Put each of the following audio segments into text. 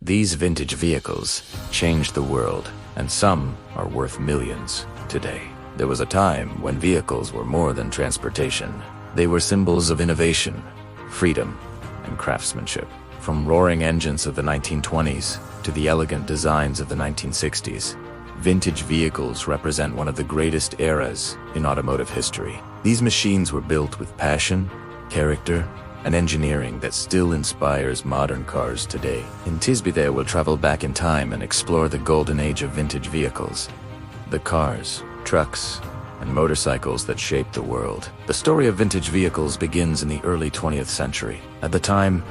These vintage vehicles changed the world, and some are worth millions today. There was a time when vehicles were more than transportation. They were symbols of innovation, freedom, and craftsmanship. From roaring engines of the 1920s to the elegant designs of the 1960s, vintage vehicles represent one of the greatest eras in automotive history. These machines were built with passion, character, and engineering that still inspires modern cars today. In Tisbite, we'll travel back in time and explore the golden age of vintage vehicles. The cars, trucks, and motorcycles that shaped the world. The story of vintage vehicles begins in the early 20th century. At the time,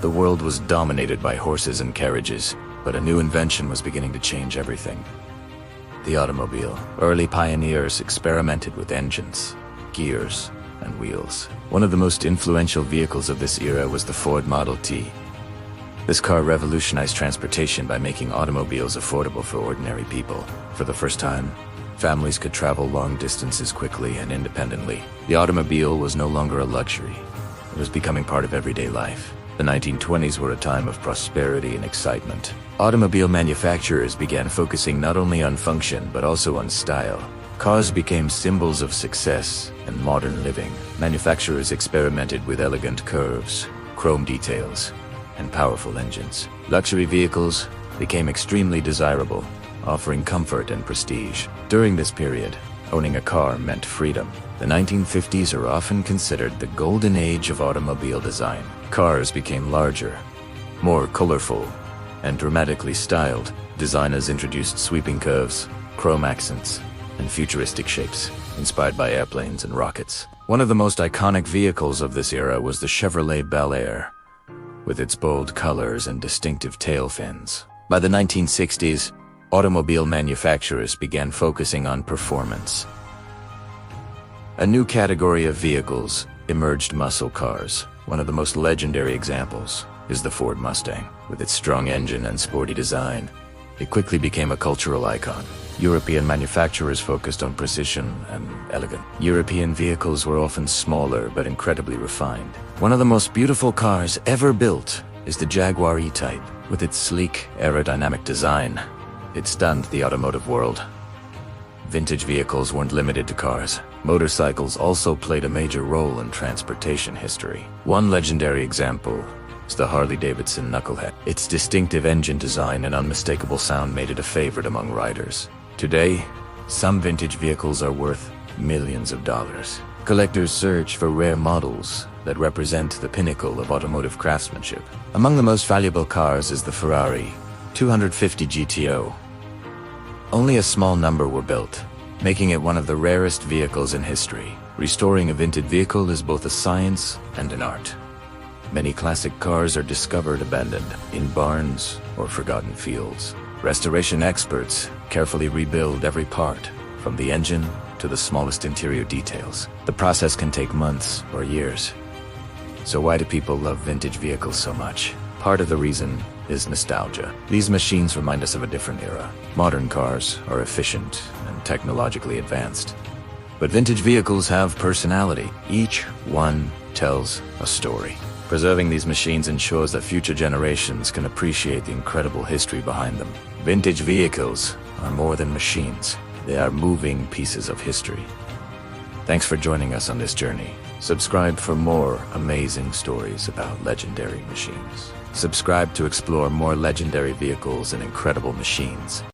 the world was dominated by horses and carriages, but a new invention was beginning to change everything. The automobile. Early pioneers experimented with engines, gears, and wheels. One of the most influential vehicles of this era was the Ford Model T. This car revolutionized transportation by making automobiles affordable for ordinary people. For the first time, families could travel long distances quickly and independently. The automobile was no longer a luxury. It was becoming part of everyday life. The 1920s were a time of prosperity and excitement. Automobile manufacturers began focusing not only on function but also on style. Cars became symbols of success and modern living. Manufacturers experimented with elegant curves, chrome details, and powerful engines. Luxury vehicles became extremely desirable, offering comfort and prestige. During this period, owning a car meant freedom. The 1950s are often considered the golden age of automobile design. Cars became larger, more colorful, and dramatically styled. Designers introduced sweeping curves, chrome accents, and futuristic shapes, inspired by airplanes and rockets. One of the most iconic vehicles of this era was the Chevrolet Bel Air, with its bold colors and distinctive tail fins. By the 1960s, automobile manufacturers began focusing on performance. A new category of vehicles emerged: muscle cars. One of the most legendary examples is the Ford Mustang. With its strong engine and sporty design, it quickly became a cultural icon. European manufacturers focused on precision and elegance. European vehicles were often smaller but incredibly refined. One of the most beautiful cars ever built is the Jaguar E-Type. With its sleek, aerodynamic design, it stunned the automotive world. Vintage vehicles weren't limited to cars. Motorcycles also played a major role in transportation history. One legendary example is the Harley-Davidson Knucklehead. Its distinctive engine design and unmistakable sound made it a favorite among riders. Today, some vintage vehicles are worth millions of dollars. Collectors search for rare models that represent the pinnacle of automotive craftsmanship. Among the most valuable cars is the Ferrari 250 GTO. Only a small number were built, making it one of the rarest vehicles in history. Restoring a vintage vehicle is both a science and an art. Many classic cars are discovered abandoned in barns or forgotten fields. Restoration experts carefully rebuild every part, from the engine to the smallest interior details. The process can take months or years. So why do people love vintage vehicles so much? Part of the reason is nostalgia. These machines remind us of a different era. Modern cars are efficient and technologically advanced, but vintage vehicles have personality. Each one tells a story. Preserving these machines ensures that future generations can appreciate the incredible history behind them. Vintage vehicles are more than machines. They are moving pieces of history. Thanks for joining us on this journey. Subscribe for more amazing stories about legendary machines. Subscribe to explore more legendary vehicles and incredible machines.